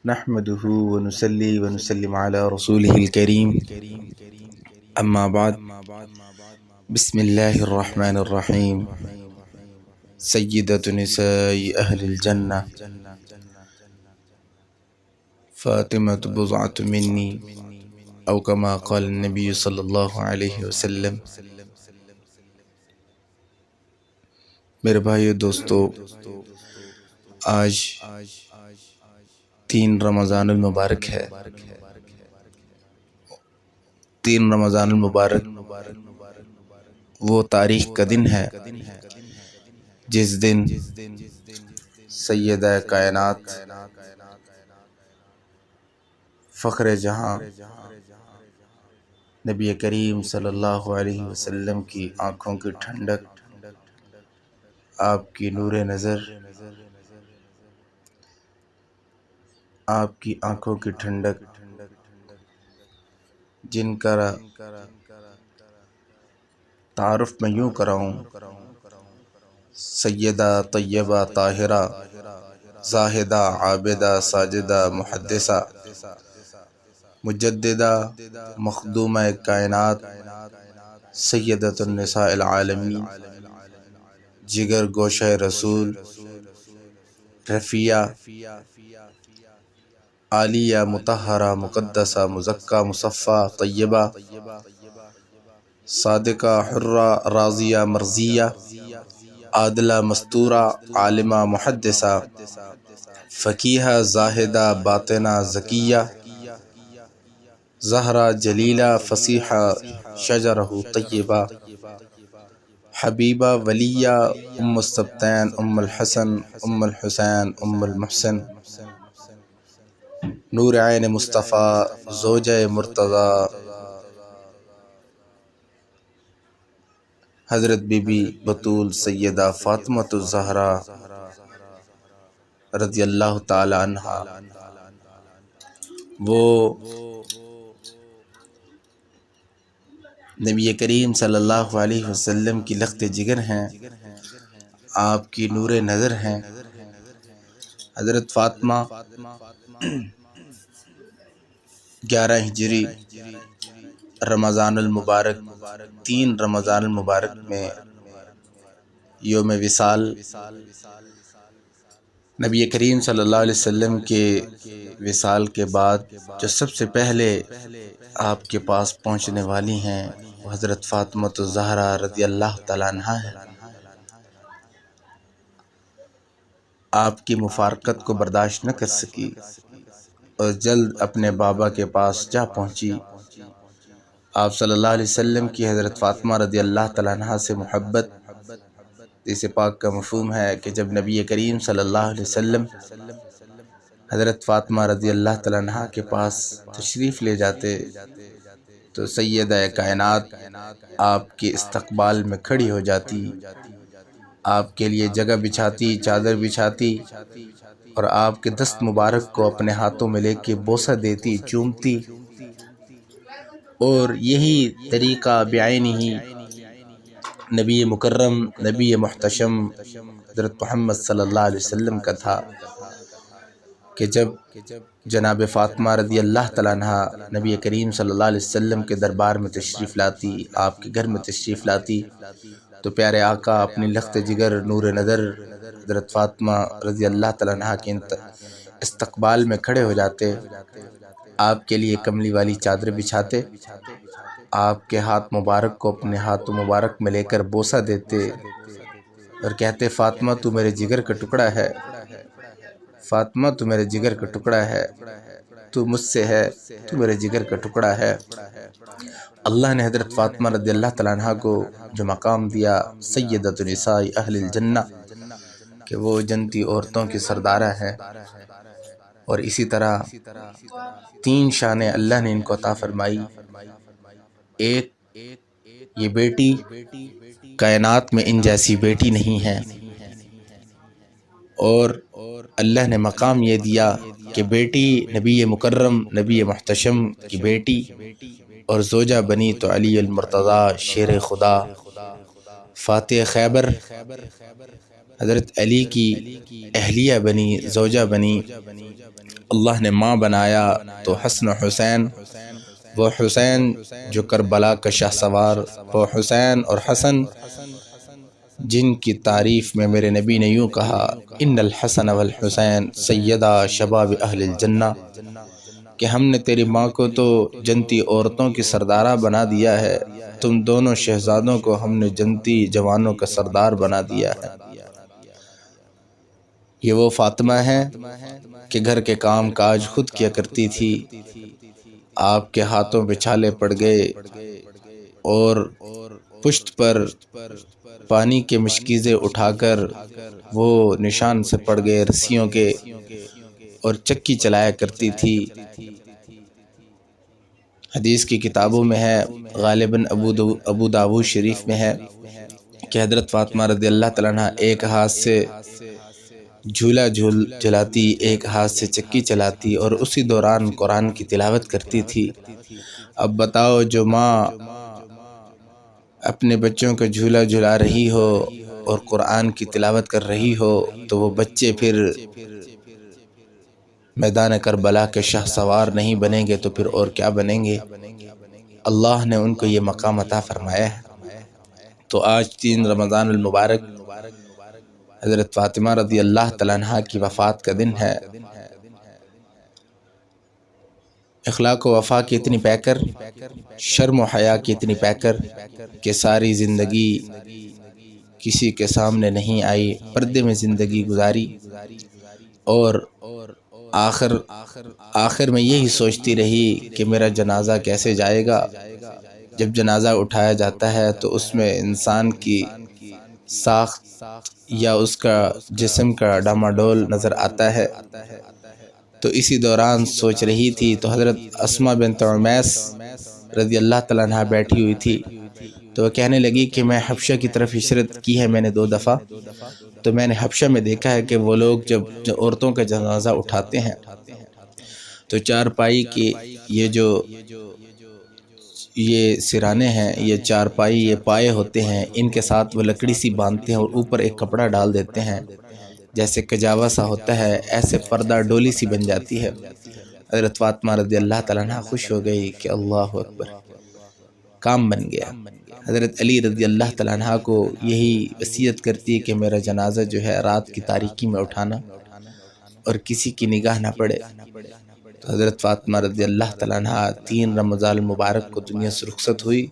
نحمده ونصلي ونسلم على رسوله الكريم أما بعد. بسم الله الرحمن الرحيم. سيدة نساء أهل الجنة فاطمة بضعة مني أو كما قال النبي صلی اللہ علیہ وسلم. میرے بھائیو دوستو، آج 3 رمضان المبارک ہے. 3 رمضان المبارک وہ تاریخ کا دن ہے جس دن سیدہ کائنات فخر جہاں نبی کریم صلی اللہ علیہ وسلم کی آنکھوں کی ٹھنڈک، آپ کی نور نظر، آپ کی آنکھوں کی ٹھنڈک، جن کا تعارف میں یوں کراؤں: سیدہ طیبہ طاہرہ زاہدہ عابدہ ساجدہ محدثہ مجددہ مخدومہ کائنات سیدۃ النساء العالمین، جگر گوشہ رسول، رفیہ عالیہ مطہرہ مقدسہ مزکہ مصفہ طیبہ صادقہ حرہ راضیہ مرضیہ عادلہ مستورہ عالمہ محدثہ فقیہہ زاہدہ باطنہ ذکیہ زہرہ جلیلہ فصیحہ شجرہ طیبہ حبیبہ ولیہ ام السبتین ام الحسن ام الحسین ام المحسن نور عین مصطفیٰ زوجہ مرتضیٰ حضرت بی بی بطول سیدہ فاطمۃ الزہرا رضی اللہ تعالی عنہا. وہ نبی کریم صلی اللہ علیہ وسلم کی لخت جگر ہیں، آپ کی نور نظر ہیں. حضرت فاطمہ 11 ہجری رمضان المبارک 3 رمضان المبارک میں یوم وصال نبی کریم صلی اللہ علیہ وسلم کے وصال کے بعد جو سب سے پہلے آپ کے پاس پہنچنے والی ہیں وہ حضرت فاطمۃ الزہرا رضی اللہ تعالیٰ عنہا ہے. آپ کی مفارقت کو برداشت نہ کر سکی اور جلد اپنے بابا کے پاس جا پہنچی. آپ صلی اللہ علیہ وسلم کی حضرت فاطمہ رضی اللہ تعالیٰ عنہا سے محبت، حدیث پاک کا مفہوم ہے کہ جب نبی کریم صلی اللہ علیہ وسلم حضرت فاطمہ رضی اللہ تعالیٰ عنہا کے پاس تشریف لے جاتے تو سیدہ کائنات آپ کے استقبال میں کھڑی ہو جاتی، آپ کے لیے جگہ بچھاتی، چادر بچھاتی اور آپ کے دست مبارک کو اپنے ہاتھوں میں لے کے بوسہ دیتی، چومتی. اور یہی طریقہ بعینہ ہی نبی مکرم نبی محتشم حضرت محمد صلی اللہ علیہ وسلم کا تھا کہ جب جناب فاطمہ رضی اللہ تعالیٰ عنہا نبی کریم صلی اللہ علیہ وسلم کے دربار میں تشریف لاتی، آپ کے گھر میں تشریف لاتی، تو پیارے آقا اپنی لخت جگر نور نظر حضرت فاطمہ رضی اللہ تعالیٰ عنہا کے استقبال میں کھڑے ہو جاتے، آپ کے لیے کملی والی چادر بچھاتے، آپ کے ہاتھ مبارک کو اپنے ہاتھ مبارک میں لے کر بوسہ دیتے اور کہتے: فاطمہ تو میرے جگر کا ٹکڑا ہے، فاطمہ تو میرے جگر کا ٹکڑا ہے، تو مجھ سے ہے، تو میرے جگر کا ٹکڑا ہے. اللہ نے حضرت فاطمہ رضی اللہ تعالیٰ عنہا کو جو مقام دیا سیدۃ نساء اہل الجنہ کہ وہ جنتی عورتوں کی سردارہ ہے، اور اسی طرح 3 شانیں اللہ نے ان کو عطا فرمائی. ایک، یہ بیٹی کائنات میں ان جیسی بیٹی نہیں ہے، اور اللہ نے مقام یہ دیا کہ بیٹی نبی مکرم نبی محتشم کی بیٹی اور زوجہ بنی تو علی المرتضیٰ شیر خدا فاتح خیبر حضرت علی کی اہلیہ بنی، زوجہ بنی، اللہ نے ماں بنایا تو حسن و حسین، وہ حسین جو کربلا کا شاہ سوار، وہ حسین اور حسن جن کی تعریف میں میرے نبی نے یوں کہا، ان الحسن والحسین سیدہ شباب اہل الجنہ، کہ ہم نے تیری ماں کو تو جنتی عورتوں کی سردارہ بنا دیا ہے، تم دونوں شہزادوں کو ہم نے جنتی جوانوں کا سردار بنا دیا ہے۔ یہ وہ فاطمہ ہے کہ گھر کے کام کاج خود کیا کرتی تھی، آپ کے ہاتھوں پہ چھالے پڑ گئے اور پشت پر پانی کے مشکیزیں اٹھا کر وہ نشان سے پڑ گئے رسیوں کے، اور چکی چلایا کرتی تھی۔ حدیث کی کتابوں میں ہے، غالباً ابو داؤد شریف میں ہے کہ حضرت فاطمہ رضی اللہ تعالیٰ عنہ ایک ہاتھ سے جھولا جھلاتی، ایک ہاتھ سے چکی چلاتی، اور اسی دوران قرآن کی تلاوت کرتی تھی۔ اب بتاؤ، جو ماں اپنے بچوں کا جھولا جھلا رہی ہو اور قرآن کی تلاوت کر رہی ہو، تو وہ بچے پھر میدان کربلا کے شاہ سوار نہیں بنیں گے تو پھر اور کیا بنیں گے؟ اللہ نے ان کو یہ مقام عطا فرمایا ہے۔ تو آج 3 رمضان المبارک حضرت فاطمہ رضی اللہ تعالیٰ عنہ کی وفات کا دن ہے۔ اخلاق و وفا کی اتنی پیکر، شرم و حیا کی اتنی پیکر کہ ساری زندگی کسی کے سامنے نہیں آئی، پردے میں زندگی گزاری، اور آخر میں یہی سوچتی رہی کہ میرا جنازہ کیسے جائے گا۔ جب جنازہ اٹھایا جاتا ہے تو اس میں انسان کی ساخت یا اس کا جسم کا ڈاماڈول نظر آتا ہے۔ تو اسی دوران سوچ رہی تھی تو حضرت اسماء بنت عمیس رضی اللہ تعالیٰ عنہ بیٹھی ہوئی تھی، تو وہ کہنے لگی کہ میں حبشہ کی طرف ہجرت کی ہے میں نے 2 دفعہ، تو میں نے حبشہ میں دیکھا ہے کہ وہ لوگ جب عورتوں کا جنازہ اٹھاتے ہیں تو چارپائی کے یہ سرانے ہیں، یہ چارپائی، یہ پائے ہوتے ہیں، ان کے ساتھ وہ لکڑی سی باندھتے ہیں اور اوپر ایک کپڑا ڈال دیتے ہیں، جیسے کجاوا سا ہوتا ہے، ایسے پردہ ڈولی سی بن جاتی ہے۔ حضرت فاطمہ رضی اللہ تعالیٰ عنہ خوش ہو گئی کہ اللہ اکبر، کام بن گیا۔ حضرت علی رضی اللہ تعالیٰ عنہ کو یہی وصیت کرتی ہے کہ میرا جنازہ جو ہے رات کی تاریکی میں اٹھانا اور کسی کی نگاہ نہ پڑے۔ تو حضرت فاطمہ رضی اللہ تعالیٰ عنہ 3 رمضان المبارک کو دنیا سے رخصت ہوئی،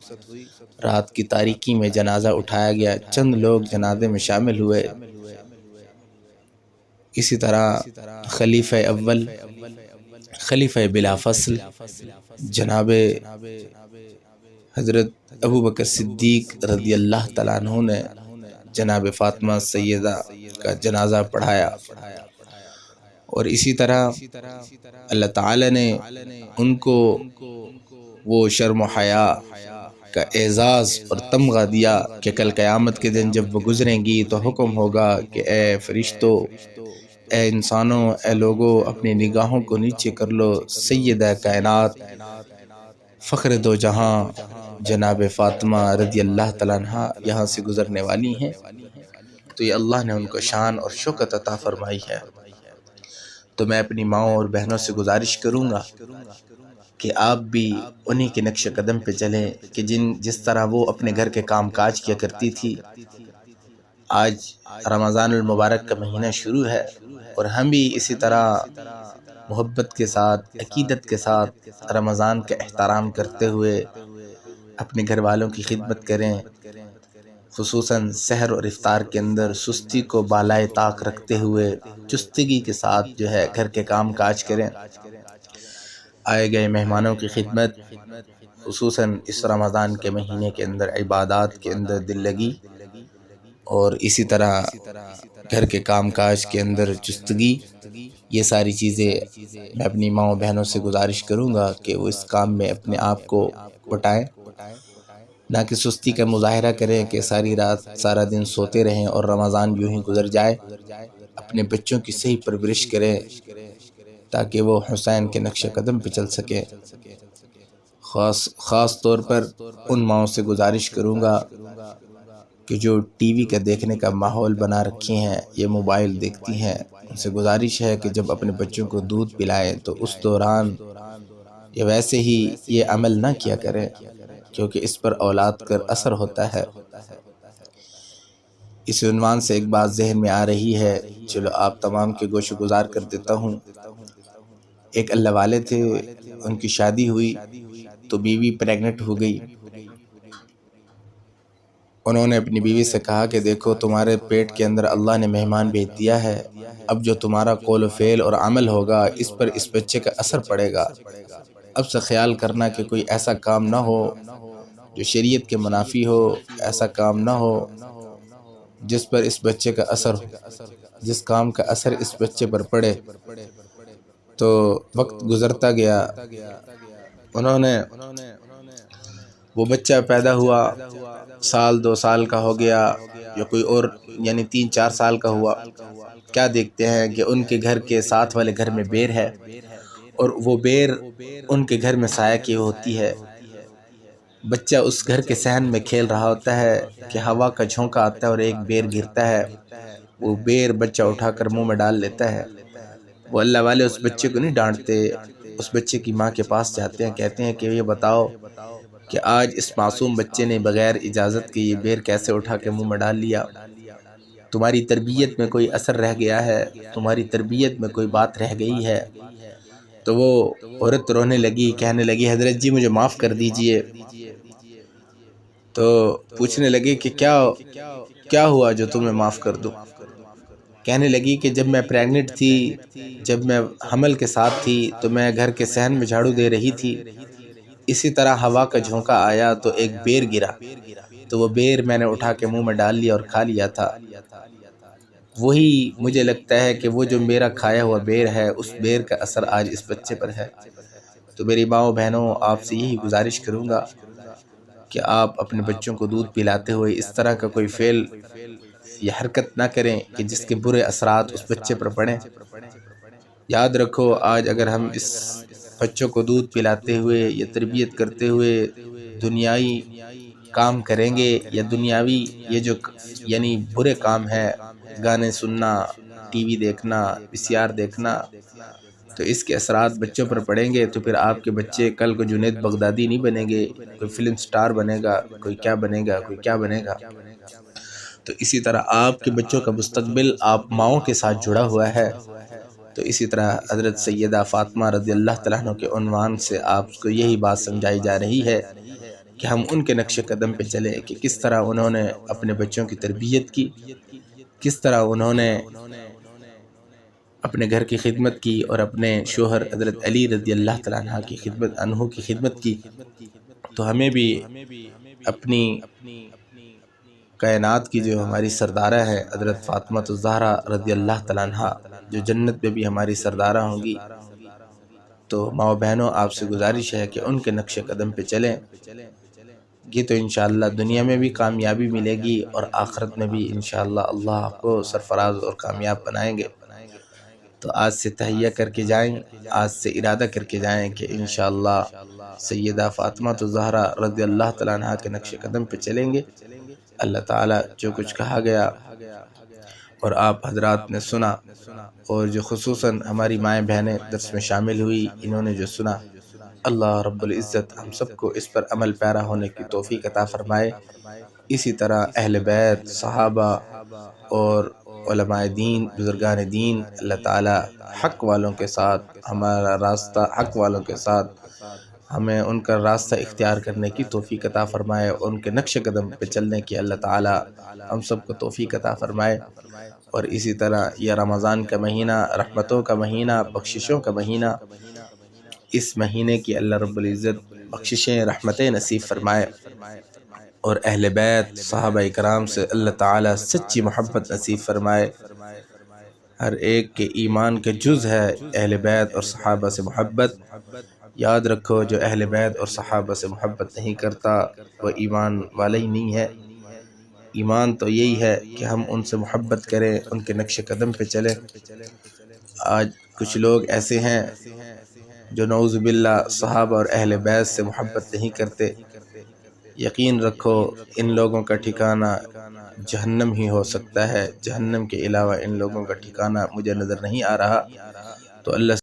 رات کی تاریکی میں جنازہ اٹھایا گیا، چند لوگ جنازے میں شامل ہوئے۔ اسی طرح خلیفہ اول، خلیفہ بلا فصل جناب حضرت ابوبکر صدیق رضی اللہ تعالیٰ عنہ نے جناب فاطمہ سیدہ کا جنازہ پڑھایا، اور اسی طرح اللہ تعالی نے ان کو وہ شرم و حیا کا اعزاز اور تمغہ دیا کہ کل قیامت کے دن جب وہ گزریں گی تو حکم ہوگا کہ اے فرشتوں، اے انسانوں، اے لوگوں، اپنی نگاہوں کو نیچے کر لو، سیدہ کائنات، فخر دو جہاں جناب فاطمہ رضی اللہ تعالیٰ عنہ یہاں سے گزرنے والی ہیں۔ تو یہ اللہ نے ان کو شان اور شوکت عطا فرمائی ہے۔ تو میں اپنی ماؤں اور بہنوں سے گزارش کروں گا کہ آپ بھی انہی کے نقش قدم پہ چلیں کہ جس طرح وہ اپنے گھر کے کام کاج کیا کرتی تھی۔ آج رمضان المبارک کا مہینہ شروع ہے اور ہم بھی اسی طرح محبت کے ساتھ، عقیدت کے ساتھ رمضان کا احترام کرتے ہوئے اپنے گھر والوں کی خدمت کریں، خصوصاً سحر اور افطار کے اندر سستی کو بالائے طاق رکھتے ہوئے چستگی کے ساتھ جو ہے گھر کے کام کاج کریں، آئے گئے مہمانوں کی خدمت، خصوصاً اس رمضان کے مہینے کے اندر عبادات کے اندر دل لگی، اور اسی طرح گھر کے کام کاج کے اندر چستگی، یہ ساری چیزیں میں اپنی ماں و بہنوں سے گزارش کروں گا کہ وہ اس کام میں اپنے آپ کو بٹائیں، نہ کہ سستی کا مظاہرہ کریں کہ ساری رات سارا دن سوتے رہیں اور رمضان یوں ہی گزر جائے۔ اپنے بچوں کی صحیح پرورش کریں تاکہ وہ حسین کے نقش قدم پہ چل سکیں۔ خاص طور پر ان ماؤں سے گزارش کروں گا کہ جو ٹی وی کا دیکھنے کا ماحول بنا رکھے ہیں، یہ موبائل دیکھتی ہیں، ان سے گزارش ہے کہ جب اپنے بچوں کو دودھ پلائیں تو اس دوران یا ویسے ہی یہ عمل نہ کیا کریں، کیونکہ اس پر اولاد کا اثر ہوتا ہے۔ اس عنوان سے ایک بات ذہن میں آ رہی ہے، چلو آپ تمام کے گوش گزار کر دیتا ہوں۔ ایک اللہ والے تھے، ان کی شادی ہوئی تو بیوی پریگننٹ ہو گئی۔ انہوں نے اپنی بیوی سے کہا کہ دیکھو تمہارے پیٹ کے اندر اللہ نے مہمان بھیج دیا ہے، اب جو تمہارا قول و فعل اور عمل ہوگا اس پر اس بچے کا اثر پڑے گا۔ اب سے خیال کرنا کہ کوئی ایسا کام نہ ہو جو شریعت کے منافی ہو، ایسا کام نہ ہو جس پر اس بچے کا اثر ہو، جس کام کا اثر اس بچے پر پڑے۔ تو وقت گزرتا گیا، انہوں نے وہ بچہ پیدا ہوا، سال 2 سال کا ہو گیا یا کوئی اور یعنی 3-4 سال کا ہوا، کیا دیکھتے ہیں کہ ان کے گھر کے ساتھ والے گھر میں بیر ہے، اور وہ بیر ان کے گھر میں سایہ کی ہوتی ہے۔ بچہ اس گھر کے صحن میں کھیل رہا ہوتا ہے کہ ہوا کا جھونکا آتا ہے اور ایک بیر گرتا ہے، وہ بیر بچہ اٹھا کر منہ میں ڈال لیتا ہے۔ وہ اللہ والے اس بچے کو نہیں ڈانٹتے، اس بچے کی ماں کے پاس جاتے ہیں، کہتے ہیں کہ یہ بتاؤ کہ آج اس معصوم بچے نے بغیر اجازت کے یہ بیر کیسے اٹھا کے منہ میں ڈال لیا؟ تمہاری تربیت میں کوئی اثر رہ گیا ہے، تمہاری تربیت میں کوئی بات رہ گئی ہے۔ تو وہ عورت رونے لگی، کہنے لگی حضرت جی مجھے معاف کر دیجئے۔ تو پوچھنے لگے کہ کیا ہوا جو تمہیں معاف کر دوں؟ کہنے لگی کہ جب میں پریگننٹ تھی، جب میں حمل کے ساتھ تھی تو میں گھر کے صحن میں جھاڑو دے رہی تھی، اسی طرح ہوا کا جھونکا آیا تو ایک بیر گرا، تو وہ بیر میں نے اٹھا کے منہ میں ڈال لیا اور کھا لیا تھا۔ وہی مجھے لگتا ہے کہ وہ جو میرا کھایا ہوا بیر ہے، اس بیر کا اثر آج اس بچے پر ہے۔ تو میری ماؤں بہنوں، آپ سے یہی گزارش کروں گا کہ آپ اپنے بچوں کو دودھ پلاتے ہوئے اس طرح کا کوئی فعل یا حرکت نہ کریں کہ جس کے برے اثرات اس بچے پر پڑیں۔ یاد رکھو، آج اگر ہم اس بچوں کو دودھ پلاتے ہوئے یا تربیت کرتے ہوئے دنیائی کام کریں گے یا دنیاوی یہ جو یعنی برے کام ہے، گانے سننا، ٹی وی دیکھنا، VCR دیکھنا، تو اس کے اثرات بچوں پر پڑیں گے، تو پھر آپ کے بچے کل کو جنید بغدادی نہیں بنیں گے، کوئی فلم سٹار بنے گا، کوئی کیا بنے گا، کوئی کیا بنے گا۔ تو اسی طرح آپ کے بچوں کا مستقبل آپ ماؤں کے ساتھ جڑا ہوا ہے۔ تو اسی طرح حضرت سیدہ فاطمہ رضی اللہ تعالیٰ عنہ کے عنوان سے آپ کو یہی بات سمجھائی جا رہی ہے کہ ہم ان کے نقش قدم پہ چلیں کہ کس طرح انہوں نے اپنے بچوں کی تربیت کی، کس طرح انہوں نے اپنے گھر کی خدمت کی اور اپنے شوہر حضرت علی رضی اللہ تعالیٰ عنہ کی خدمت کی۔ تو ہمیں بھی اپنی کائنات کی جو ہماری سردارہ ہے حضرت فاطمہ الزہرا رضی اللہ تعالیٰ عنہ، جو جنت میں بھی ہماری سردارہ ہوں گی، تو ماؤں بہنوں آپ سے گزارش ہے کہ ان کے نقش قدم پہ چلیں گی تو انشاءاللہ دنیا میں بھی کامیابی ملے گی اور آخرت میں بھی انشاءاللہ اللہ آپ کو سرفراز اور کامیاب بنائیں گے۔ تو آج سے تہیہ کر کے جائیں، آج سے ارادہ کر کے جائیں کہ انشاءاللہ سیدہ فاطمہ الزہرا رضی اللہ تعالیٰ عنہ کے نقش قدم پہ چلیں گے۔ اللہ تعالیٰ جو کچھ کہا گیا اور آپ حضرات نے سنا، اور جو خصوصاً ہماری مائیں بہنیں درس میں شامل ہوئی، انہوں نے جو سنا، اللہ رب العزت ہم سب کو اس پر عمل پیرا ہونے کی توفیق عطا فرمائے۔ اسی طرح اہل بیت، صحابہ اور علماء دین، بزرگان دین، اللہ تعالیٰ حق والوں کے ساتھ ہمارا راستہ، حق والوں کے ساتھ ہمیں ان کا راستہ اختیار کرنے کی توفیق عطا فرمائے، اور ان کے نقش قدم پہ چلنے کی اللہ تعالیٰ ہم سب کو توفیق عطا فرمائے۔ اور اسی طرح یہ رمضان کا مہینہ، رحمتوں کا مہینہ، بخششوں کا مہینہ، اس مہینے کی اللہ رب العزت بخششیں، رحمتیں نصیب فرمائے، اور اہل بیت، صحابہ اکرام سے اللہ تعالیٰ سچی محبت نصیب فرمائے۔ ہر ایک کے ایمان کے جز ہے اہل بیت اور صحابہ سے محبت۔ یاد رکھو، جو اہل بیت اور صحابہ سے محبت نہیں کرتا وہ ایمان والا ہی نہیں ہے۔ ایمان تو یہی ہے کہ ہم ان سے محبت کریں، ان کے نقش قدم پہ چلیں۔ آج کچھ لوگ ایسے ہیں جو نعوذ باللہ صحابہ اور اہل بیت سے محبت نہیں کرتے، یقین رکھو ان لوگوں کا ٹھکانہ جہنم ہی ہو سکتا ہے، جہنم کے علاوہ ان لوگوں کا ٹھکانہ مجھے نظر نہیں آ رہا۔ تو اللہ